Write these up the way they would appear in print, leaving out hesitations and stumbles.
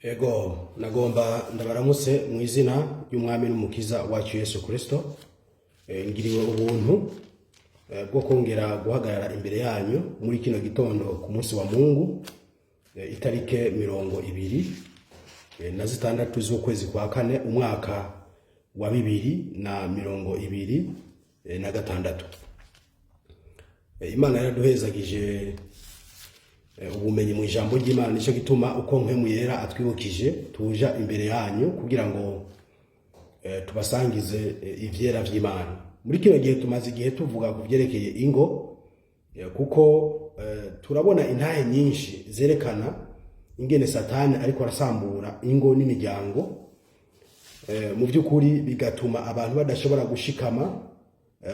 Ego nagomba ndabaramutse mu izina y'umwami n'umukiza wacu Yesu Kristo. Ngiriwe ubuntu bwo kongera guhagarara imbere yanyu muri kino gitondo ku munsi wa Mungu itarike 26 z'ukwezi kwa kane umwaka wa 2026. Imana yaraduhezagije ubumenyi mu ijambo ry'Imana, nico gituma uko mpemu yera atwibukije tuja imbere yanyu kugira ngo tubasangize ivyera vy'Imana. Muri kino gihe tumaze igihe tuvuga ku vyerekeye ingo, kuko turabona intahe nyinshi zerekana ingene Satani ariko arasambura ingo n'imiryango, mu by'ukuri bigatuma abantu badashobora gushikama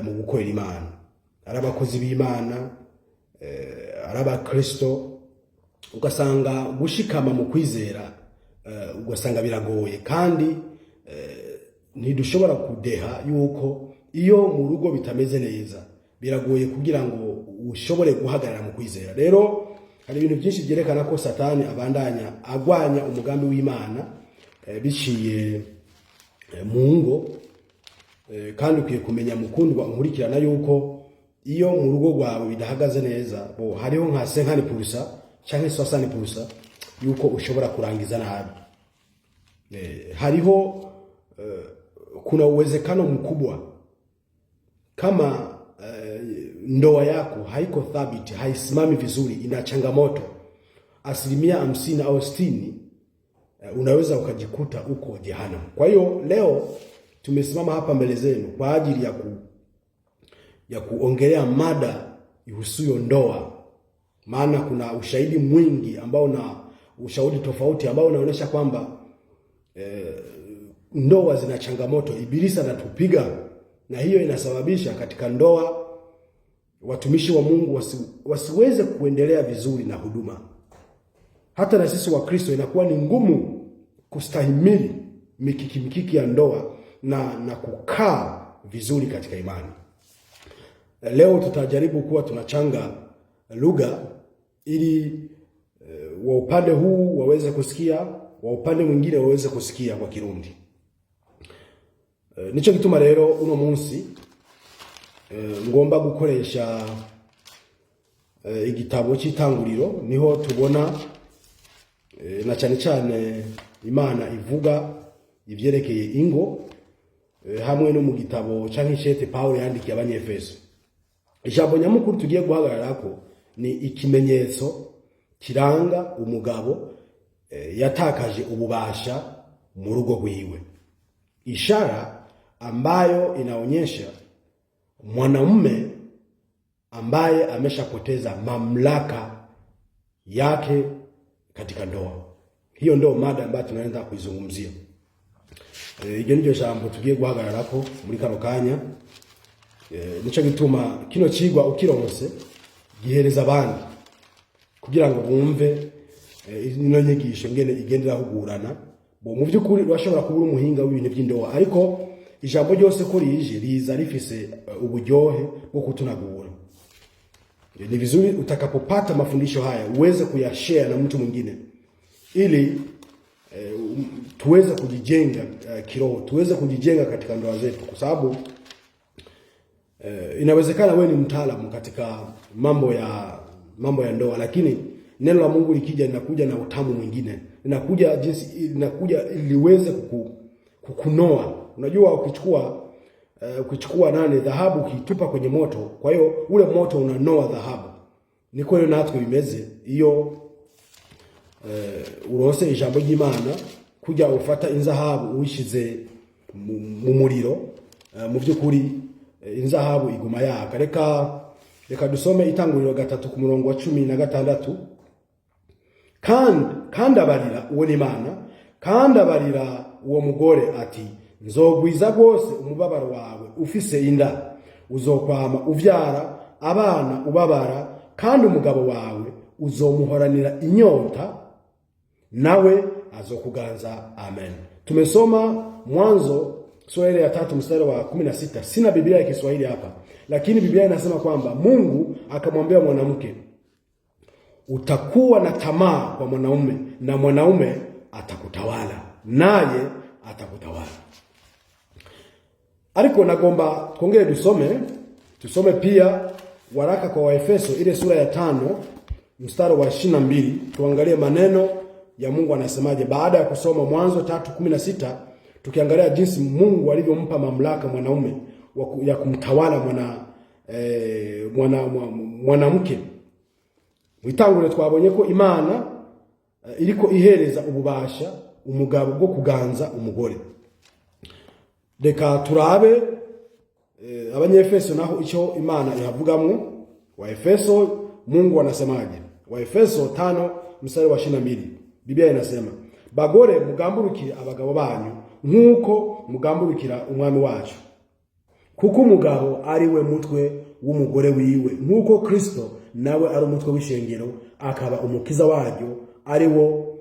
mu gukorera Imana. Arabakozi b'Imana, araba Kristo, ugasanga gushikama mu kwizera ugasanga biragoye, kandi ntidushobora kudeha yuko iyo mu rugo bitameze neza biragoye kugira ngo ushobore guhagarara mu kwizera. Rero hari ibintu byinshi byerekana ko Satani abandanya agwanya umugambi w'Imana biciye mu ngo, kandi ukwiye kumenya mukundwa unkurikirana yuko iyo mu rugo rwawe bidahagaze neza, hariho nka 50% canke 60% yuko ushobora kurangiza nabi. Hariho kuna uwezekano mkubwa kama ndoa yako haiko thabiti, haisimami vizuri, ina changamoto 50% au 60%, unaweza ukajikuta uko jehanamu. Kwa hiyo leo tumesimama hapa mbele zenu kwa ajili ya kuongelea mada ihusuyo ndoa, maana kuna ushahidi mwingi ambao na ushauri tofauti ambao unaonyesha kwamba ndoa zina changamoto. Ibilisi anatupiga, na hiyo inasababisha katika ndoa watumishi wa Mungu wasiweze kuendelea vizuri na huduma. Hata na sisi wa Kristo inakuwa ni ngumu kustahimili mikiki ya ndoa na kukaa vizuri katika imani. Leo tutajaribu kuwa tunachanga lugha ili wa upande huu waweze kusikia, wa upande mwingine waweze kusikia kwa Kirundi. Nico gituma rero uno munsi ngomba gukoresha igitabo cy'itanguriro, niho tubona na cyane cyane Imana ivuga ivyerekeye ingo, hamwe no mu gitabo canke ishete Paulo yandikiye abanyefeso. Ijambo nyamukuru tugiye guhagararako ni ikimenyetso kiranga umugabo yatakaje ububasha mu rugo rwiwe, ishara ambayo inaonyesha mwanamume ambaye ameshapoteza mamlaka yake katika ndoa. Hiyo ndio mada ambayo tunaenda kuizungumzia. Iryo niryo jambo tugiye guhagararako muri kano kanya. Nico gituma kino cigwa ukironse gihereza abandi kugira ngo bumve ino nyigisho ngene igendera hugurana. Mu by'ukuri urashobora kubura umuhinga w'ibintu by'indoa, ariko ijambo ryose ko rije riza rifise uburyohe bwo kutunagura. Ni vizuri utakapopata mafundisho haya uweze kuyashare na mtu mwingine, ili tuweze kujijenga kiroho, tuweze kujijenga katika ndoa zetu, kwa sababu inawezekana wewe ni mtaalamu katika mambo ya ndoa, lakini neno la Mungu likija linakuja na utamu mwingine, linakuja liweze kukunoa. Unajua ukichukua dhahabu ukitupa kwenye moto, kwa hiyo ule moto unanoa dhahabu. Niko rero natwe bimeze iyo urose ijambo ry'Imana kujya ufata inzahabu uwishize mu muriro, mu by'ukuri inzahabu iguma yaka. Reka dusome Itanguriro 3 ku murongo wa 16. Kandi abarira uwo Imana, kandi abarira uwo mugore ati, nzogwiza rwose umubabaro wawe ufise inda, uzokwama uvyara abana ubabara, kandi umugabo wawe uzomuhoranira inyota, nawe azokuganza. Amen. Tumesoma Mwanzo sura ya 3 mstari wa 16. Sina Biblia ya Kiswahili hapa, lakini Biblia inasema kwamba Mungu akamwambia mwanamke, utakuwa na tamaa kwa mwanaume, na mwanaume atakutawala, naye atakutawala. Ariko nagomba twongere tusome pia waraka kwa Waefeso ile sura ya 5 mstari wa 22, tuangalie maneno ya Mungu anasemaje baada ya kusoma Mwanzo 3:16, tukiangalia jinsi Mungu alivyompa mamlaka mwanaume ya kumtawala mwanamke. Mwitangure twabonye ko Imana iriko ihereza ububasha umugabo bwo kuganza umugore. Reka turabe Abanyefeso naho icyo Imana ihavugamwo. Waefeso Mungu anasemaje? Waefeso 5 mstari wa 22, Biblia inasema, bagore mugamburukire abagabo banyu nkuko mugamburukira umwami wacu, kuko umugabo ari we mutwe w'umugore wiwe, nkuko Kristo nawe ari umutwe w'ishengero akaba umukiza waryo, ari wo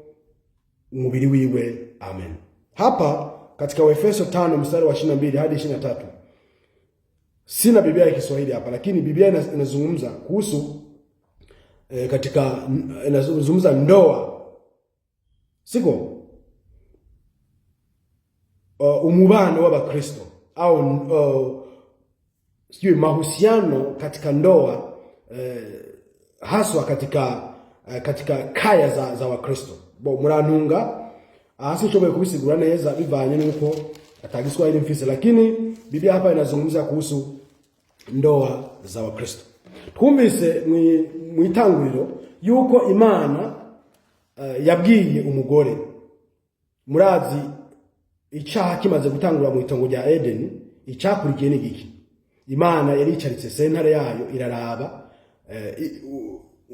umubiri wiwe. Amen. Hapa katika Waefeso 5 mstari wa 22 hadi 23, sina Biblia ya Kiswahili hapa, lakini Biblia inazungumza kuhusu inazungumza ndoa, siko umubano wa Kristo au sijui mahusiano katika ndoa, haswa katika kaya za Wakristo. Murantunga hasi choboye kubisigura neza bivanye nuko atagiswahili mfise, lakini Biblia hapa inazungumza kuhusu ndoa za Wakristo. Twumvise mwitanguriro yuko Imana yabwiye umugore, murazi icyaha kimaze gutangura mu itongo rya Edeni, icyakurikiye ni giki? Imana yari icaritse sentare yayo iraraba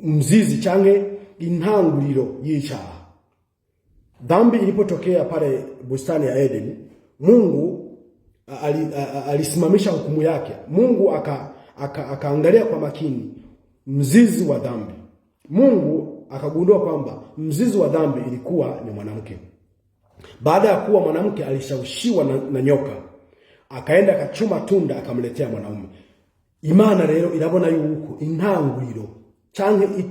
mzizi canke intanguriro y'icyaha. Dhambi ilipotokea pale bustani ya Edeni, Mungu alisimamisha hukumu yake. Mungu akaangalia kwa makini mzizi wa dhambi. Mungu akagundua kwamba mzizi wa dhambi ilikuwa ni mwanamke. Baada ya kuwa mwanamke alishawishiwa na nyoka, akaenda akachuma tunda akamletea mwanaume. Imana rero irabona yuko intanguriro canke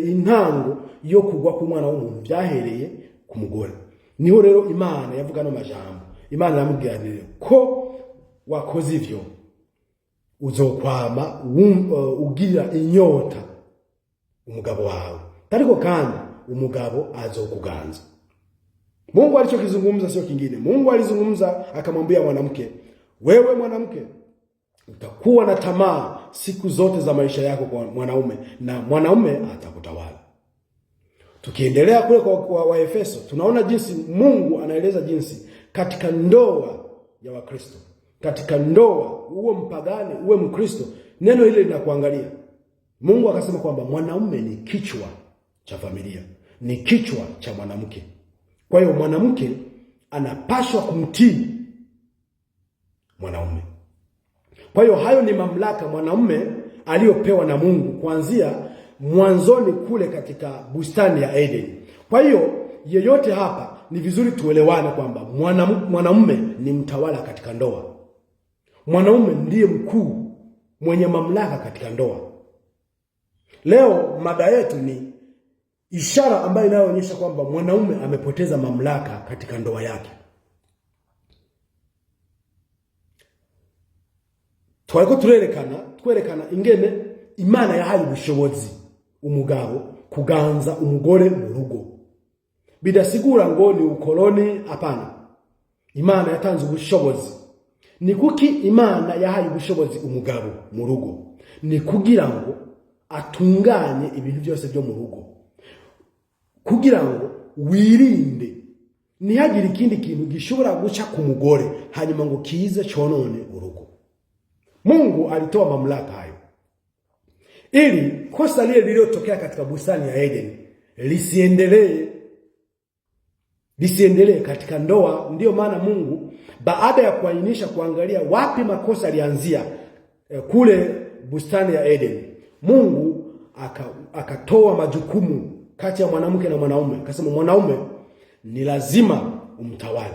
intango yo kugwa ku mwana w'umuntu byahereye ku mugore. Niho rero Imana yavuga no majambo. Imana yamubwira ko wakoze ivyo uzokwama ugira inyota umugabo wawe, ariko kandi umugabo azokuganza. Mungu alichokizungumza sio kingine. Mungu alizungumza akamwambia mwanamke, wewe mwanamke utakuwa na tamaa siku zote za maisha yako kwa mwanaume, na mwanaume atakutawala. Tukiendelea kule kwa Waefeso, tunaona jinsi Mungu anaeleza jinsi katika ndoa ya Wakristo, katika ndoa uwe mpagani uwe Mkristo, neno hili linakuangalia. Mungu akasema kwamba mwanaume ni kichwa cha familia, ni kichwa cha mwanamke. Kwa hiyo mwanamke anapaswa kumtii mwanaume. Kwa hiyo hayo ni mamlaka mwanaume aliyopewa na Mungu kuanzia mwanzoni kule katika bustani ya Edeni. Kwa hiyo yeyote hapa ni vizuri tuelewane kwamba mwanaume ni mtawala katika ndoa. Mwanaume ndiye mkuu mwenye mamlaka katika ndoa. Leo mada yetu ni ishara ambayo inayoonyesha kwamba mwanaume amepoteza mamlaka katika ndoa yake. Twariko twerekana ingene Imana yahaye ubushobozi umugabo kuganza umugore mu rugo. Bidasigura ngo ni ukoloni, hapana. Imana yatanze ubushobozi. Ni kuki Imana yahaye ubushobozi umugabo mu rugo? Ni kugira ngo atunganye ibintu byose byo mu rugo, kugira ngo wirinde ntihagire ikindi kintu gishobora guca ku mugore hanyuma ngo kize conone urugo. Mungu alitoa mamlaka hayo ili kosa lile lililotokea katika bustani ya Edeni lisiendelee katika ndoa. Ndio maana Mungu baada ya kuainisha kuangalia wapi makosa yalianzia kule bustani ya Edeni, Mungu akatoa majukumu kati ya mwanamke na mwanaume. Akasema mwanaume ni lazima umtawale.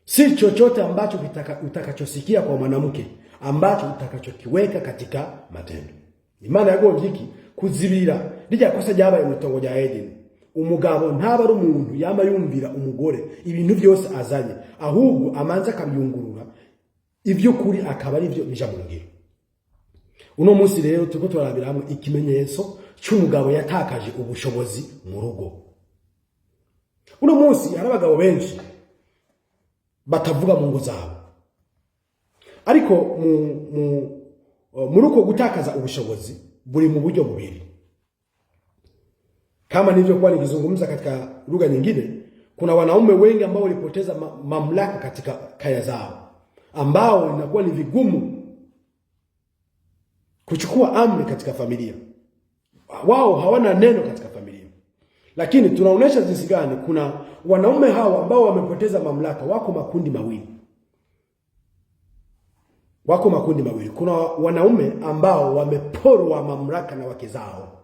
Si chochote ambacho utakachosikia kwa mwanamke ambacho utakachokiweka katika matendo. Imana yagombye iki kuzibira lijya kosa ryabaye mu itongo rya Edeni. umugabo ntaba ari umuntu yama yumvira umugore ibintu byose azanye, ahubwo amanza akabyungurura ivyo kuri akaba ari byo bija mu ngiro. Uno munsi rero turiko turarabira hamwe ikimenyetso cy'umugabo yatakaje ubushobozi mu rugo. Uno munsi hari abagabo benshi batavuga mu ngo zabo, ariko muri uko gutakaza ubushobozi buri mu buryo bubiri. Kama nilivyokuwa nikizungumza katika lugha nyingine, kuna wanaume wengi ambao walipoteza mamlaka katika kaya zao, ambao inakuwa ni vigumu kuchukua amri katika familia. Wao hawana neno katika familia. Lakini tunaonesha jinsi gani kuna wanaume hawa ambao wamepoteza mamlaka. Wako makundi mawili. Kuna wanaume ambao wameporwa mamlaka na wake zao.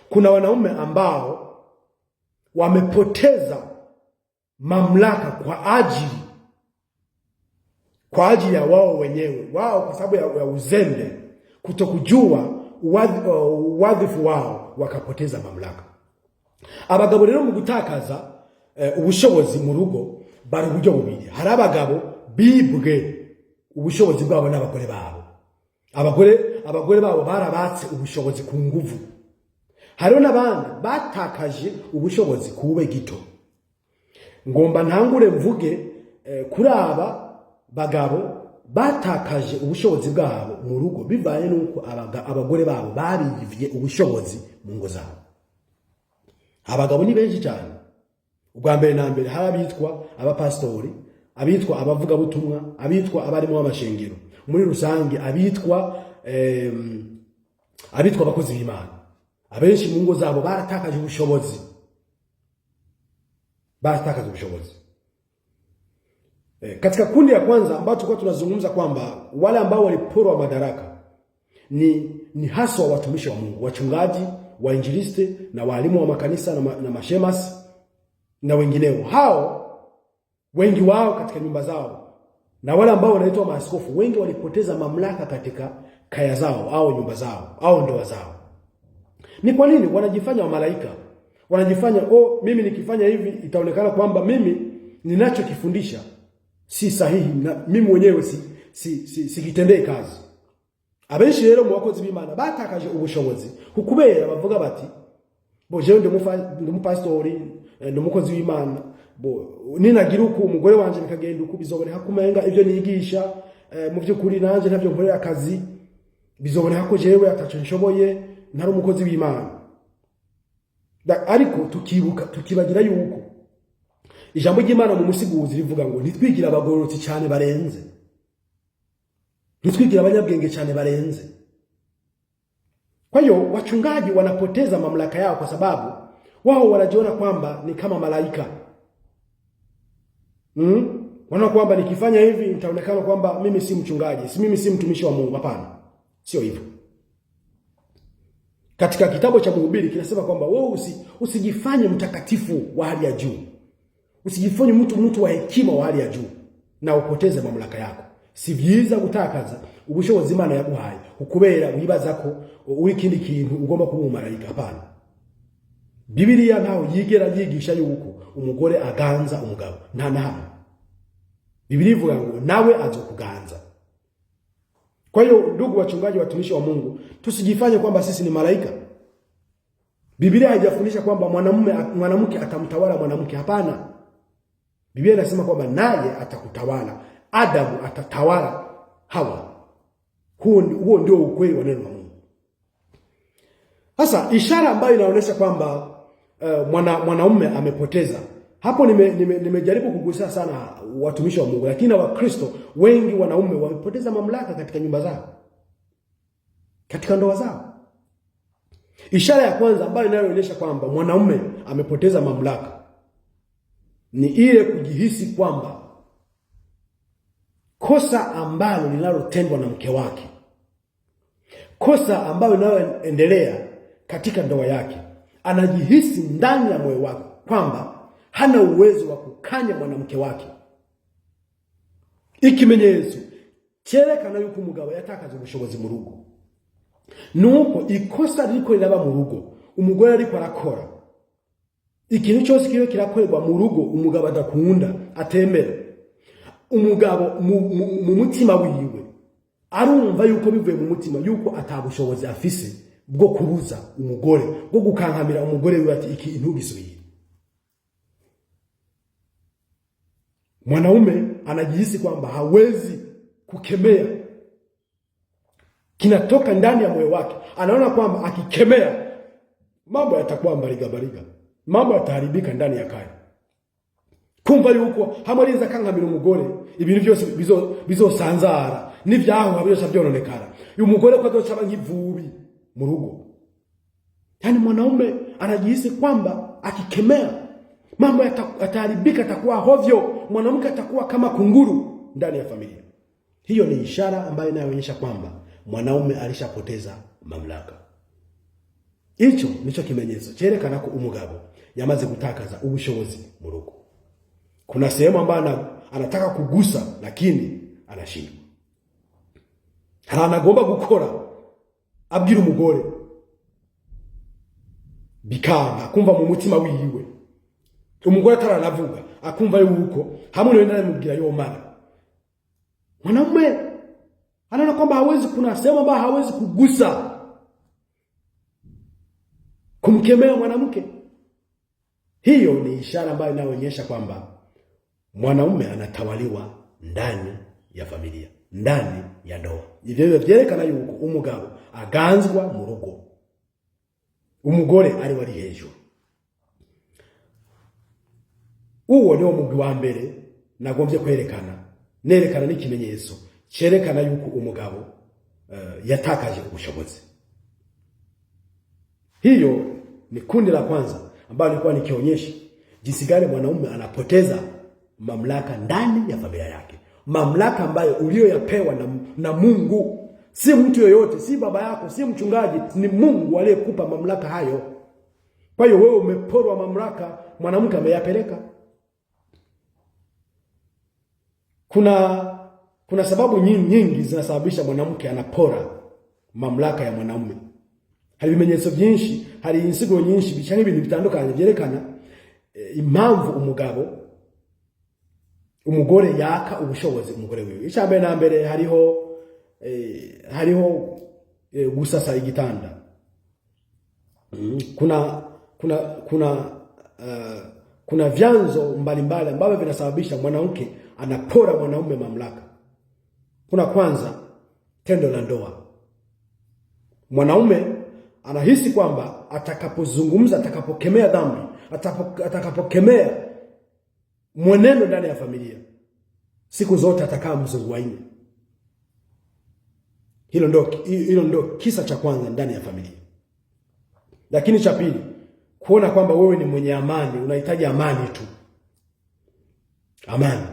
Kuna wanaume ambao wamepoteza mamlaka kwa ajili ya wao wenyewe. Wao kwa sababu ya uzembe, kutokujua wadhifu wao, wakapoteza mamlaka. Abagabo rero mu gutakaza ubushobozi mu rugo bari buryo bubiri. Hari abagabo bibwe ubushobozi bwabo n'abagore babo. Abagore babo barabatse ubushobozi ku nguvu. Hariho n'abandi batakaje ubushobozi kuwe gito. Ngomba ntangure mvuge kuri aba bagabo batakaje ubushobozi bwabo mu rugo bivaye nuko abagore babo barivye ubushobozi mu ngo zabo. Abagabo ni benshi cyane. Ubwa mbere na mbere hari abitwa abapastori, abitwa abavuga butumwa, abitwa abarimo amashengero, muri rusange abitwa abakozi b'Imana. Abenshi mu ngo zabo baratakaje ubushobozi. Katika kundi ya kwanza ambao tulikuwa tunazungumza kwamba wale ambao waliporwa madaraka ni haswa watumishi wa Mungu, wachungaji, wainjilisti na walimu wa makanisa na mashemasi na wengineo. Hao wengi wao katika nyumba zao, na wale ambao wanaitwa maaskofu, wengi walipoteza mamlaka katika kaya zao au nyumba zao au ndoa zao. Ni kwa nini? Wanajifanya wa malaika. Wanajifanya mimi nikifanya hivi itaonekana kwamba mimi ninachokifundisha si sahihi na mimi mwenyewe sikitendee kazi. Abenshi rero mu bakozi b'Imana batakaje ubushobozi kukubera bavuga bati jewe ndi pastori, ndi umukozi w'Imana, ninagira uko umugore wanje bikagenda uko bizoboneka kumenga ibyo niyigisha mu by'ukuri nanje ntavyo nkorera akazi, bizoboneka ko jewe ataco nshoboye, ntari umukozi w'Imana. Ariko tukibagira yuko ijambo ry'Imana mu musiguzi rivuga ngo ntitwigira abagororotsi cyane barenze, ntitwigira abanyabwenge cyane barenze. Kwa hiyo wachungaji wanapoteza mamlaka yao kwa sababu wao wanajiona kwamba ni kama malaika. Wanaona kwamba nikifanya hivi nitaonekana kwamba mimi si mchungaji, mimi si mtumishi wa Mungu. Hapana, sio hivyo. Katika kitabu cha Mhubiri kinasema kwamba wewe usijifanye mtakatifu wa hali ya juu. Usijifanye mtu wa hekima wa hali ya juu na upoteze mamlaka yako. Si byiza gutakaza ubushobozi Imana yaguhaye ukubera wibaza ko uri kindi kintu ugomba kuba umumarayika. Hapana. Bibiliya ntaho yigera yigisha yuko umugore aganza umugabo. Nta nahamwe. Bibiliya ivuga ngo nawe azokuganza. Kwa hiyo ndugu wachungaji, watumishi wa Mungu, tusijifanye kwamba sisi ni malaika. Biblia haijafundisha kwamba mwanamke atamtawala mwanamke. Hapana. Biblia inasema kwamba naye atakutawala. Adamu atatawala Hawa. Huo ndio ukweli wa neno la Mungu. Sasa ishara ambayo inaonyesha kwamba mwanaume amepoteza. Hapo nimejaribu kugusia sana watumishi wa Mungu, lakini Wakristo wengi wanaume wamepoteza mamlaka katika nyumba zao, katika ndoa zao. Ishara ya kwanza ambayo inaonyesha kwamba mwanaume amepoteza mamlaka ni ile kujihisi kwamba kosa ambalo linalotendwa na mke wake, kosa ambalo linaloendelea katika ndoa yake, anajihisi ndani ya moyo wake kwamba hana uwezo wa kukanya mwanamke wake. Ikimenyetso cyerekana yuko umugabo yatakaje ubushobozi mu rugo. Nuko ikosa liko liraba mu rugo, umugore ariko arakora ikintu cyose kiyo kirakorerwa mu rugo umugabo adakunda atemera, umugabo mu mutima wiwe arumva yuko bivuye mu mutima yuko atabushobozi afise bwo kubuza umugore, bwo gukankamira umugore wiwe ati iki intugisubire. Mwanaume anajihisi kwamba hawezi kukemea, kinatoka ndani ya moyo wake. Anaona kwamba akikemea mambo yatakuwa mbariga, mambo yataharibika ndani ya kaya. Kumva yuko hamaliza kankamira umugore ibintu byose bizosanzara n'ivyaho byose byononekara, uyu mugore ko azocaba nk'ivubi mu rugo. Yani mwanaume anajihisi kwamba akikemea mambo yataharibika, atakuwa hovyo, mwanamke atakuwa kama kunguru ndani ya familia. Hiyo ni ishara ambayo inaonyesha kwamba mwanaume alishapoteza mamlaka. Hicho nicho kimenyetso cyerekana ko umugabo yamaze gutakaza ubushobozi mu rugo. Kuna sehemu ambayo anataka kugusa lakini anashindwa. Anagomba gukora abwira umugore bikanga, akumva mu mutima wiwe. Umugore ataranavuga akumva yuko hamwe n'wenda namubwira yo mara. Mwanaume anaona kwamba hawezi, kuna sehemu ambayo hawezi kugusa kumkemea mwanamke. Hiyo ni ishara ambayo inaonyesha kwamba mwanaume anatawaliwa ndani ya familia, ndani ya ndoa. Ivyo vyerekana yuko umugabo aganzwa mu rugo, umugore ari wari hejuru. Uwo ni umugwi wa mbere nagombye kwerekana, nerekana n'ikimenyetso cyerekana yuko umugabo yatakaje ubushobozi. Hiyo ni kundi la kwanza ambalo nilikuwa nikionyesha jinsi gani mwanaume anapoteza mamlaka ndani ya familia yake. Mamlaka ambayo uliyoyapewa na Mungu. Si mtu yoyote, si baba yako, si mchungaji, ni Mungu aliyekupa mamlaka hayo. Kwa hiyo wewe umeporwa mamlaka, mwanamke ameyapeleka. Kuna sababu nyingi zinasababisha mwanamke anapora mamlaka ya mwanaume. Hari ibimenyetso byinshi, hari insigo nyinshi bicanye ibintu bitandukanye byerekana impamvu umugore yaka ubushobozi umugore wiwe. Icambe na mbere hariho gusasa igitanda. Kuna vyanzo mbalimbali ambavyo vinasababisha mwanamke anapora mwanaume mamlaka. Kuna kwanza tendo la ndoa. Mwanaume anahisi kwamba atakapozungumza, atakapokemea dhambi, atakapokemea mwenendo ndani ya familia, siku zote atakaa mzungu wa nne. Hilo ndo kisa cha kwanza ndani ya familia. Lakini cha pili, kuona kwamba wewe ni mwenye amani, unahitaji amani tu. Amani.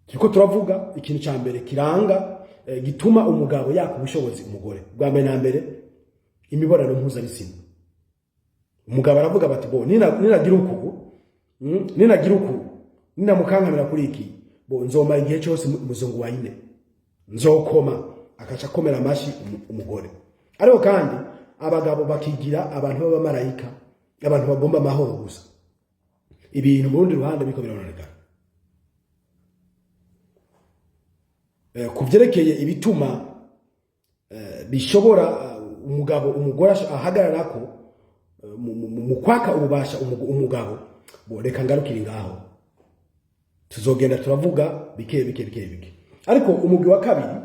Kiko turavuga ikintu cha mbere kiranga gituma umugabo yaka ubushobozi umugore. Bwa mbere na mbere imibonano mpuzabitsina. Umugabo aravuga bati bo ninagira uku ninamukankamira kuri iki bo nzoma igihe cyose muzungu wa nne, nzokoma akaca komera amashi umugore. Ariko kandi abagabo bakigira abantu b'abamarayika, abantu bagomba amahoro gusa. Ibintu mu rundi ruhande biko birononekana. Kuvyerekeye ibituma bishobora umugore ahagararako mu kwaka ububasha umugabo, bo reka ngarukire ngaho, tuzogenda turavuga bike. Ariko umugwi wa kabiri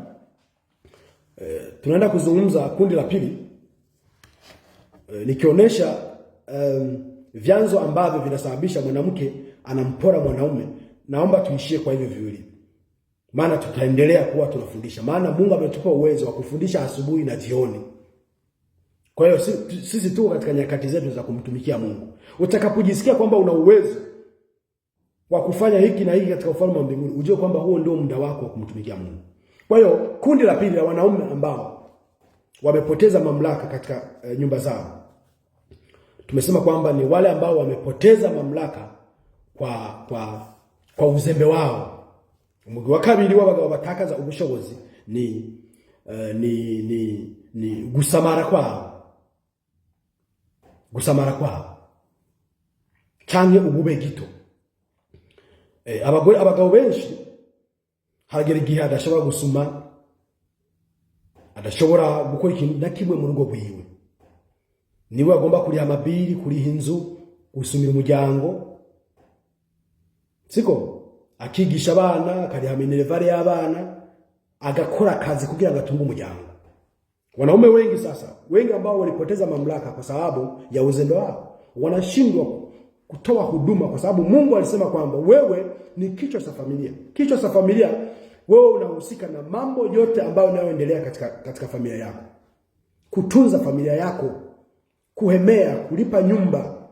tunaenda kuzungumza kundi la pili, nikionyesha vyanzo ambavyo vinasababisha mwanamke anampora mwanaume. Naomba tuishie kwa hivyo viwili, maana tutaendelea kuwa tunafundisha, maana Mungu ametupa uwezo wa kufundisha asubuhi na jioni. Kwa hiyo sisi tuko katika nyakati zetu za kumtumikia Mungu. Utakapojisikia kwamba una uwezo wa kufanya hiki na hiki katika ufalme wa mbinguni, ujue kwamba huo ndio muda wako wa kumtumikia Mungu. Kwa hiyo kundi la pili la wanaume ambao wamepoteza mamlaka katika nyumba zao, tumesema kwamba ni wale ambao wamepoteza mamlaka kwa uzembe wao. Umugwi wa kabiri w'abagabo batakaza ubushobozi ni gusamara kwao. canke ubube gito. Abagabo benshi hagera igihe adashobora gusuma, adashobora gukora ikintu na kimwe mu rugo rwiwe. Niwe agomba kuriha amabiri, kuriha inzu, gusumira umuryango, siko akigisha abana, akariha minerevare y'abana, agakora kazi kugira ngo atunge umuryango. Wanaume wengi sasa, wengi ambao walipoteza mamlaka kwa sababu ya uzembe wao, wanashindwa kutoa huduma kwa sababu Mungu alisema kwamba wewe ni kichwa cha familia. Kichwa cha familia, wewe unahusika na mambo yote ambayo yanayoendelea katika familia yako. Kutunza familia yako, kuhemea, kulipa nyumba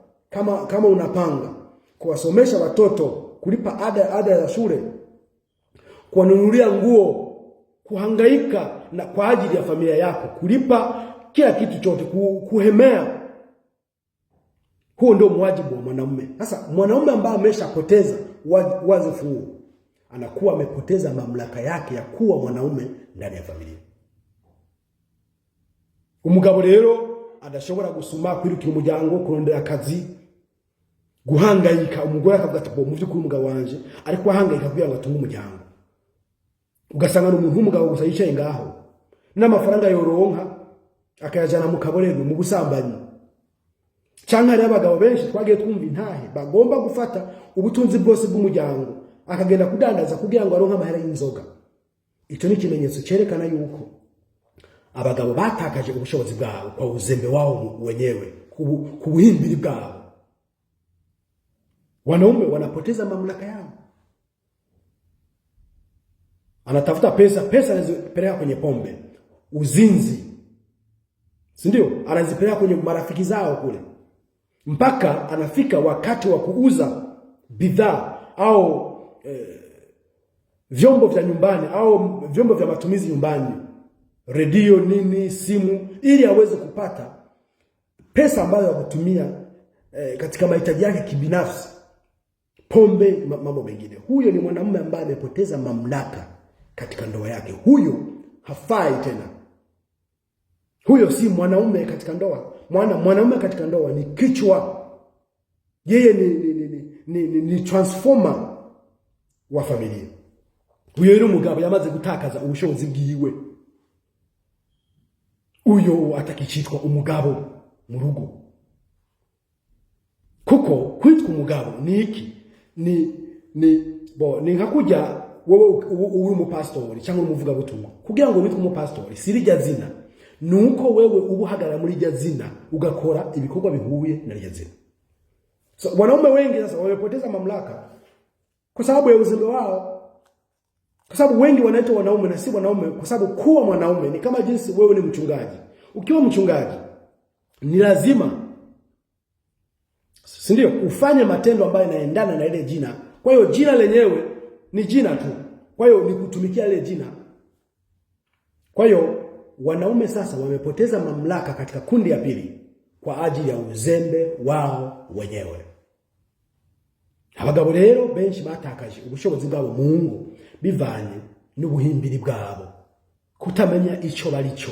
kama unapanga, kuwasomesha watoto, kulipa ada ya shule, kuwanunulia nguo, kuhangaika na kwa ajili ya familia yako, kulipa kila kitu chote, kuhemea. Huo ndio mwajibu wa mwanamume. Sasa mwanamume ambaye ameshapoteza wazifu huo, anakuwa amepoteza mamlaka yake ya kuwa mwanaume ndani ya familia. Umugabo rero adashobora gusuma kwirukira umuryango, kurondera akazi, guhangayika. Umugore akavuga ati mu by'ukuri umugabo wanje ariko ahangayika kugira ngo atunge umuryango. Ugasanga n'umuntu w'umugabo gusa yicaye ngaho n'amafaranga yoronka akayajana mu kaborero, mu busambanyi. Cyangwa ari abagabo benshi twagiye twumva intahe bagomba gufata ubutunzi bwose bw'umuryango akagenda kudandaza kugira ngo aronke amahera y'inzoga. Icyo ni ikimenyetso cyerekana yuko abagabo batakaje ubushobozi bwabo kwa uzembe wao wenyewe, ku buhimbiri bwabo. Wanaume wanapoteza mamlaka yao. Anatafuta pesa anazipeleka kwenye pombe, uzinzi, si ndio? Anazipeleka kwenye marafiki zao kule, mpaka anafika wakati wa kuuza bidhaa au vyombo vya nyumbani au vyombo vya matumizi nyumbani, redio, nini, simu, ili aweze kupata pesa ambayo yakutumia katika mahitaji yake kibinafsi, pombe, mambo mengine. Huyo ni mwanamume ambaye amepoteza mamlaka katika ndoa yake. Huyo hafai tena. Huyo si mwanaume katika ndoa. Mwanaume katika ndoa ni kichwa. Yeye ni transformer wa familia. Huyo ni umugabo yamaze gutakaza ubushobozi bwiwe. Uyo atakicitwa umugabo mu rugo. Kuko kwitwa umugabo ni iki? Ni nkakuja wowe uri umupastori cyangwa umuvuga butumwa. Kugira ngo witwe umupastori sirijya zina, nuko wewe ubuhagarara muri rya zina ugakora ibikorwa bihuye na rya zina. So wanaume wengi sasa wamepoteza mamlaka kwa sababu ya uzembe wao. Kwa sababu wengi wanaitwa wanaume na si wanaume kwa sababu kuwa mwanaume ni kama jinsi wewe ni mchungaji. Ukiwa mchungaji ni lazima, si ndio, ufanye matendo ambayo yanaendana na ile jina. Kwa hiyo jina lenyewe ni jina tu. Kwa hiyo ni kutumikia ile jina. Kwa hiyo wanaume sasa wamepoteza mamlaka katika kundi ya pili kwa ajili ya uzembe wao wenyewe. Abagabo rero benshi batakaje ubushobozi bwabo mu ngo bivanye n'ubuhimbiri bwabo, kutamenya icyo barico.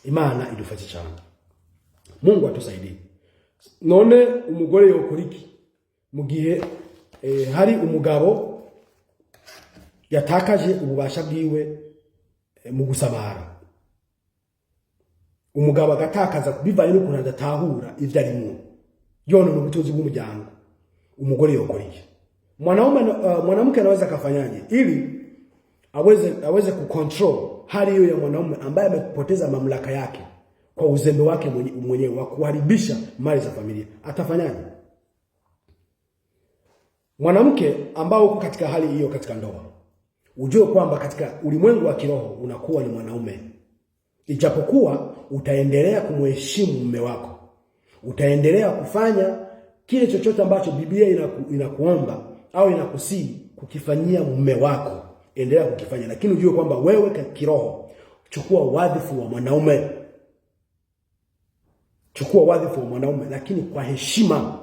Imana idufashe cyane. Mungu atusaidie. None umugore yokora iki mu gihe hari umugabo yatakaje ububasha bwiwe mu gusabara? Umugabo agatakaza bivanye n'ukuntu adatahura ivyo arimo, yonona ubutunzi bw'umuryango. Umugore yokora iki? Mwanamke anaweza kafanyaje ili aweze kucontrol hali hiyo ya mwanaume ambaye amepoteza mamlaka yake kwa uzembe wake mwenyewe wa kuharibisha mali za familia? Atafanyaje? Mwanamke ambao uko katika hali hiyo katika ndoa, ujue kwamba katika ulimwengu wa kiroho unakuwa ni mwanaume. Ijapokuwa utaendelea kumheshimu mume wako, utaendelea kufanya kile chochote ambacho Biblia inakuomba au inakusii kukifanyia mume wako, endelea kukifanya, lakini ujue kwamba wewe kiroho chukua wadhifu wa mwanaume. Chukua wadhifu wa mwanaume, lakini kwa heshima.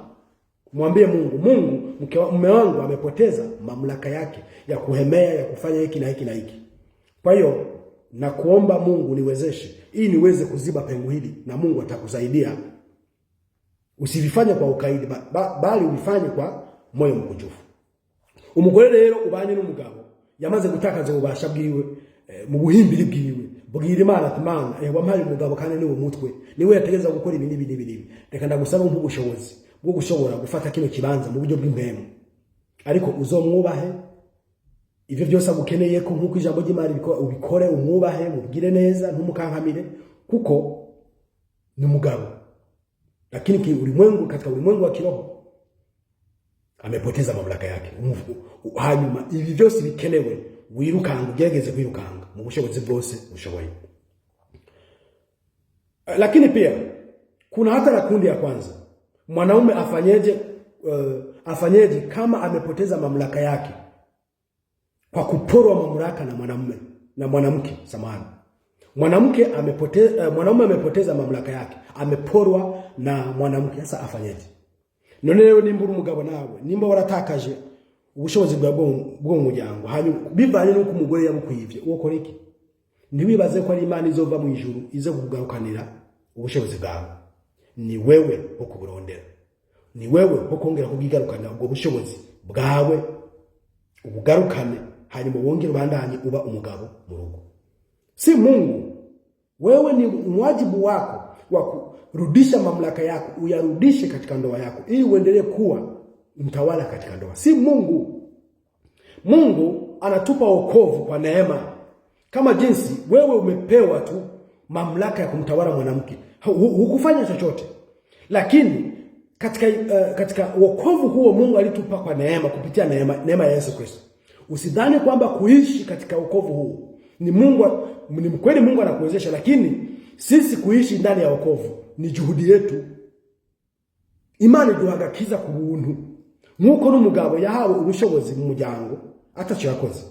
Mwambie Mungu, mume wangu amepoteza mamlaka yake ya kuhemea, ya kufanya hiki na hiki na hiki. Kwa hiyo na kuomba Mungu niwezeshe ili niweze kuziba pengo hili, na Mungu atakusaidia usibifanye kwa ukaidi bali ubifanye kwa moyo mkunjufu. Umugore rero ubanye n'umugabo yamaze gutakaza ububasha bwiwe mu buhimbiri bwiwe, bwira Imana ati Mana wampaye umugabo kandi ni umutwe niwe yategeza gukora ibi nibi, reka ndagusaba nk'ubushobozi bwo gushobora gufata kino kibanza mu buryo bw'impemu, ariko uzomwubahe ivyo byose agukeneye ko nk'uko ijambo ry'Imana ubikore, umwubahe, mubwire neza, ntumukankamire, kuko ni mugabo. Lakini ulimwengu, katika ulimwengu wa kiroho amepoteza mamlaka yake. Hanyuma ivi byose bikenewe wirukanga, ugerageze kwirukanga mu bushobozi bwose ushoboye. Lakini pia kuna hata na kundi ya kwanza, mwanaume afanyeje kama amepoteza mamlaka yake kwa kuporwa mamlaka na mwanamke. Mwanaume amepoteza mamlaka yake, ameporwa na mwanamke. Sasa afanyeje? None rero nimba umugabo nawe, nimba waratakaje ubushobozi bwo mujyango, hanyuma bivanye nuko umugore yabukwivye, uko iki? Ntiwibaze ko ari Imana izova mu ijuru ize kugarukanira ubushobozi bwawe. Ni wewe wo kuburondera, ni wewe wo kongera kugigarukana ubwo bushobozi bwawe, ubugarukane, hanyuma wongere ubandanye uba umugabo mu rugo. Si Mungu. Wewe ni wajibu wako wa kurudisha mamlaka yako, uyarudishe katika ndoa yako ili uendelee kuwa mtawala katika ndoa. Si Mungu. Mungu anatupa wokovu kwa neema. Kama jinsi wewe umepewa tu mamlaka ya kumtawala mwanamke, hukufanya chochote. Lakini katika wokovu huo Mungu alitupa kwa neema, kupitia neema ya Yesu Kristo. Usidhani kwamba kuishi katika wokovu huu ni kweli Mungu anakuwezesha, lakini sisi kuishi ndani ya wokovu ni juhudi yetu. Imana duhagakiza ku buntu. Nkuko n'umugabo yahawe ubushobozi mu muryango ataco yakoze.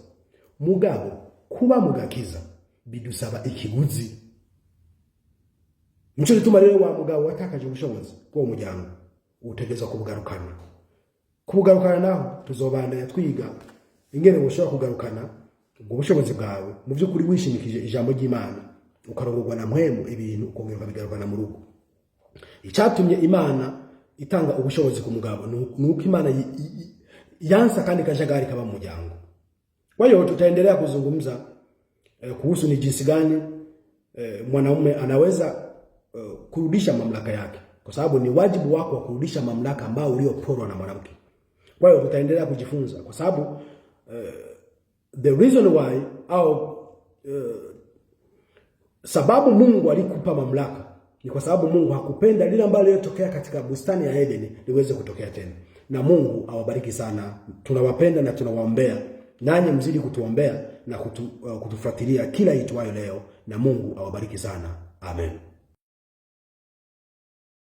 Mugabo kuba mugakiza bidusaba ikiguzi. Nico gituma rero wa mugabo watakaje ubushobozi bwo muryango utegeza kubugarukana naho tuzobandanya twiga ingene bushobora kugarukana ubwo bushobozi bwawe mu by'ukuri wishimikije ijambo ry'Imana, ukarongorwa na mpwemu, ibintu ukongera bigarukana mu rugo. Icyatumye Imana itanga ubushobozi ku mugabo nuko Imana yansa kandi kajagari kaba mu muryango. Kwa hiyo tutaendelea kuzungumza kuhusu ni jinsi gani mwanaume anaweza kurudisha mamlaka yake, kwa sababu ni wajibu wako wa kurudisha mamlaka ambao ulioporwa na mwanamke. Kwa hiyo tutaendelea kujifunza, kwa sababu the reason why sababu Mungu alikupa mamlaka ni kwa sababu Mungu hakupenda lile ambalo lilitokea katika bustani ya Edeni liweze kutokea tena. Na Mungu awabariki sana. Tunawapenda na tunawaombea, nanyi mzidi kutuombea na kutufuatilia kila itwayo leo, na Mungu awabariki sana. Amen.